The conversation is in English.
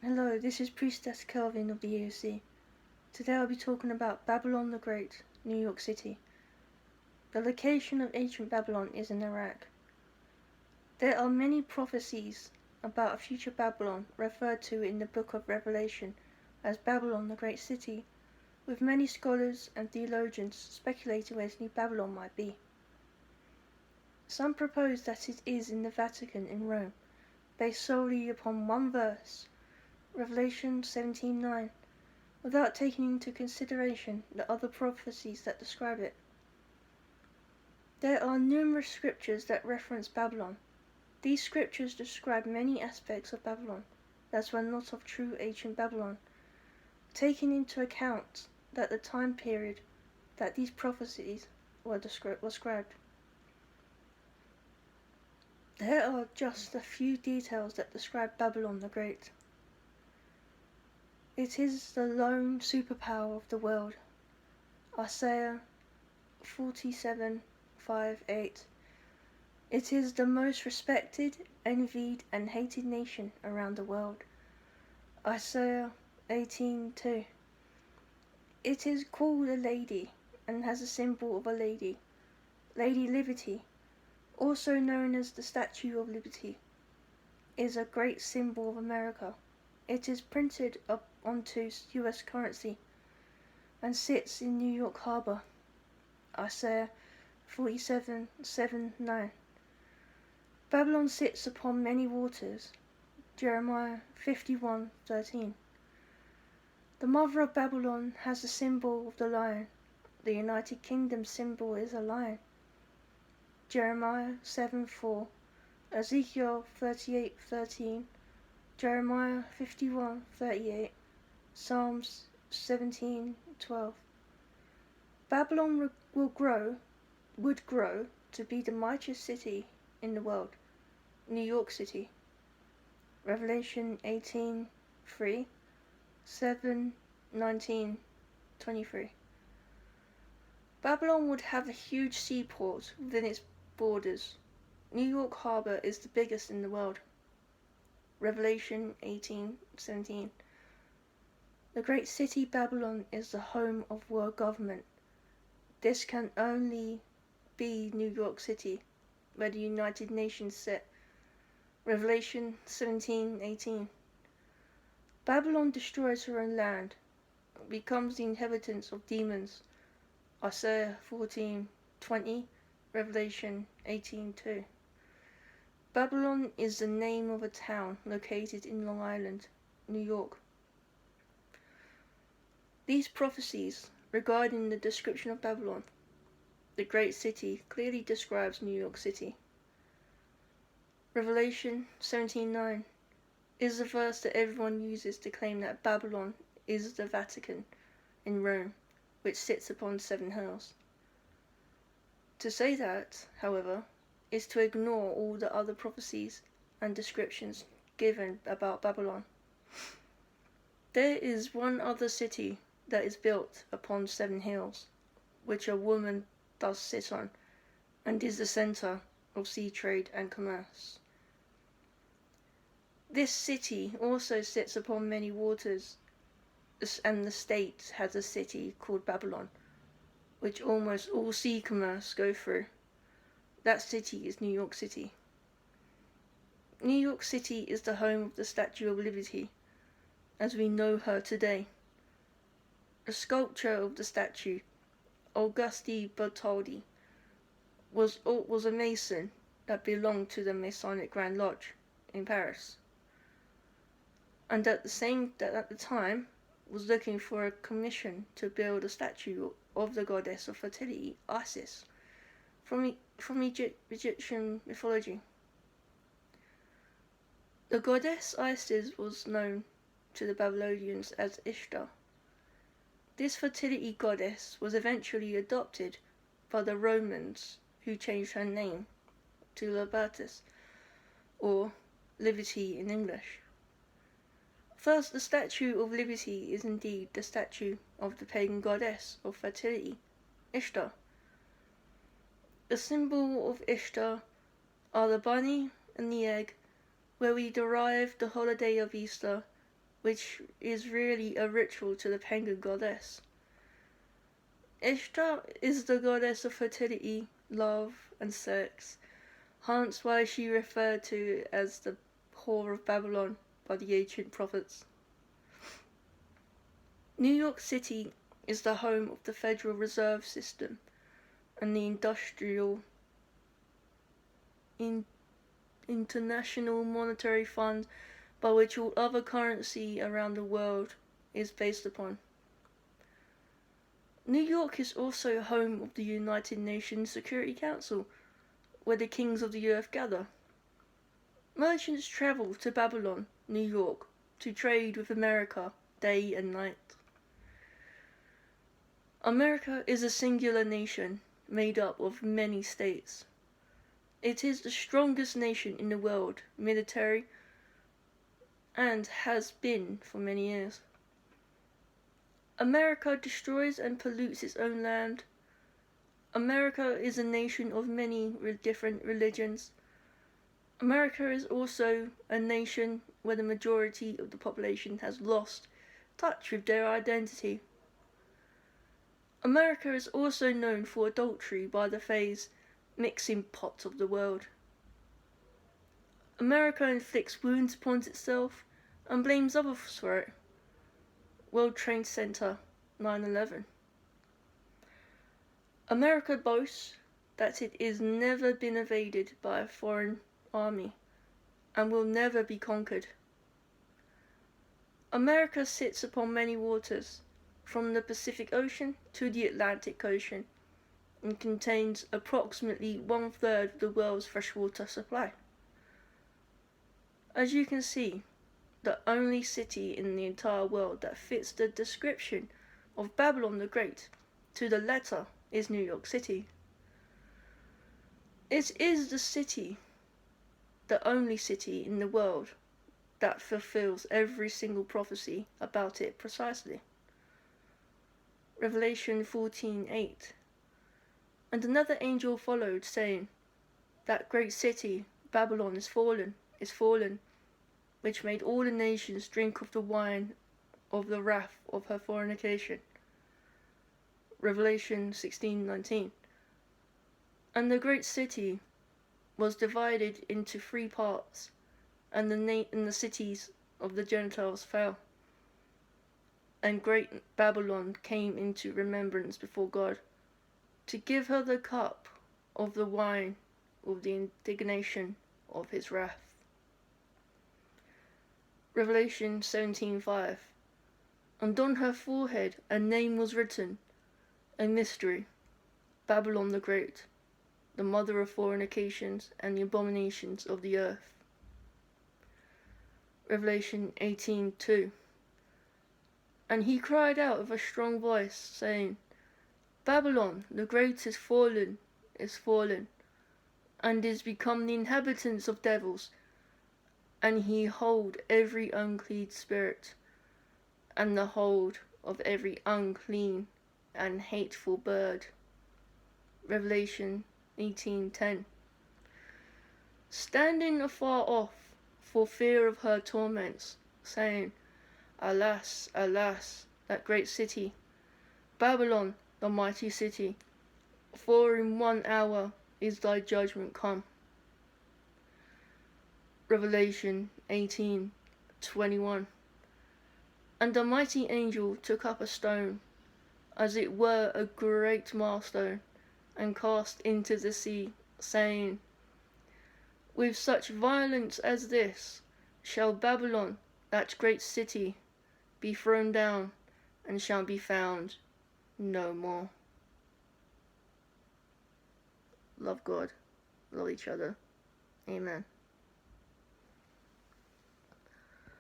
Hello, this is Priestess Kelvin of the EOC. Today I'll be talking about Babylon the Great, New York City. The location of ancient Babylon is in Iraq. There are many prophecies about a future Babylon referred to in the book of Revelation as Babylon the Great City, with many scholars and theologians speculating where this new Babylon might be. Some propose that it is in the Vatican in Rome, based solely upon one verse, Revelation 17:9, without taking into consideration the other prophecies that describe it. There are numerous scriptures that reference Babylon. These scriptures describe many aspects of Babylon that were not of true ancient Babylon, taking into account that the time period that these prophecies were described. There are just a few details that describe Babylon the Great. It is the lone superpower of the world. Isaiah 47:5-8. It is the most respected, envied, and hated nation around the world. Isaiah 18:2. It is called a lady and has a symbol of a lady, Lady Liberty, also known as the Statue of Liberty, is a great symbol of America. It is printed up onto US currency and sits in New York Harbor. Isaiah 47:7-9. Babylon sits upon many waters. Jeremiah 51:13. The mother of Babylon has the symbol of the lion. The United Kingdom symbol is a lion. Jeremiah 7:4. Ezekiel 38:13. Jeremiah 51:38. Psalms 17:12. Babylon would grow to be the mightiest city in the world, New York City. Revelation 18:3, 7:19-23. Babylon would have a huge seaport within its borders. New York Harbor is the biggest in the world. Revelation 18:17. The great city Babylon is the home of world government. This can only be New York City, where the United Nations sit. Revelation 17:18. Babylon destroys her own land, becomes the inhabitants of demons. Isaiah 14:20, Revelation 18:2. Babylon is the name of a town located in Long Island, New York. These prophecies regarding the description of Babylon, the great city, clearly describes New York City. Revelation 17:9 is the verse that everyone uses to claim that Babylon is the Vatican in Rome, which sits upon 7 hills. To say that, however, is to ignore all the other prophecies and descriptions given about Babylon. There is one other city that is built upon 7 hills, which a woman does sit on, and is the center of sea trade and commerce. This city also sits upon many waters, and the state has a city called Babylon, which almost all sea commerce go through. That city is New York City. New York City is the home of the Statue of Liberty, as we know her today. The sculpture of the statue, Auguste Bertoldi, was a Mason that belonged to the Masonic Grand Lodge in Paris, and at the time was looking for a commission to build a statue of the goddess of fertility, Isis, from Egyptian mythology. The goddess Isis was known to the Babylonians as Ishtar. This fertility goddess was eventually adopted by the Romans, who changed her name to Libertas, or Liberty in English. Thus, the Statue of Liberty is indeed the statue of the pagan goddess of fertility, Ishtar. The symbol of Ishtar are the bunny and the egg, where we derive the holiday of Easter which is really a ritual to the pagan goddess. Ishtar is the goddess of fertility, love, and sex, hence why she referred to as the whore of Babylon by the ancient prophets. New York City is the home of the Federal Reserve System and the International Monetary Fund, by which all other currency around the world is based upon. New York is also home of the United Nations Security Council, where the kings of the earth gather. Merchants travel to Babylon, New York, to trade with America day and night. America is a singular nation made up of many states. It is the strongest nation in the world, military, and has been for many years. America destroys and pollutes its own land. America is a nation of many different religions. America is also a nation where the majority of the population has lost touch with their identity. America is also known for adultery by the phrase mixing pots of the world. America inflicts wounds upon itself and blames others for it. World Trade Center, 9/11. America boasts that it has never been invaded by a foreign army and will never be conquered. America sits upon many waters, from the Pacific Ocean to the Atlantic Ocean, and contains approximately 1/3 of the world's freshwater supply. As you can see, the only city in the entire world that fits the description of Babylon the Great to the letter is New York City. It is the city, the only city in the world that fulfills every single prophecy about it precisely. Revelation 14:8. And another angel followed, saying, That great city, Babylon, is fallen, which made all the nations drink of the wine of the wrath of her fornication. Revelation 16:19. And the great city was divided into 3 parts, and the cities of the Gentiles fell. And great Babylon came into remembrance before God, to give her the cup of the wine of the indignation of his wrath. Revelation 17:5. And on her forehead a name was written, a mystery, Babylon the Great, the mother of fornications and the abominations of the earth. Revelation 18:2. And he cried out with a strong voice, saying, Babylon the Great is fallen, and is become the inhabitants of devils, and he hold every unclean spirit, and the hold of every unclean and hateful bird. Revelation 18:10. Standing afar off for fear of her torments, saying, Alas, alas, that great city, Babylon, the mighty city, for in 1 hour is thy judgment come. Revelation 18:21. And a mighty angel took up a stone, as it were a great millstone, and cast into the sea, saying, With such violence as this shall Babylon, that great city, be thrown down, and shall be found no more. Love God, love each other. Amen.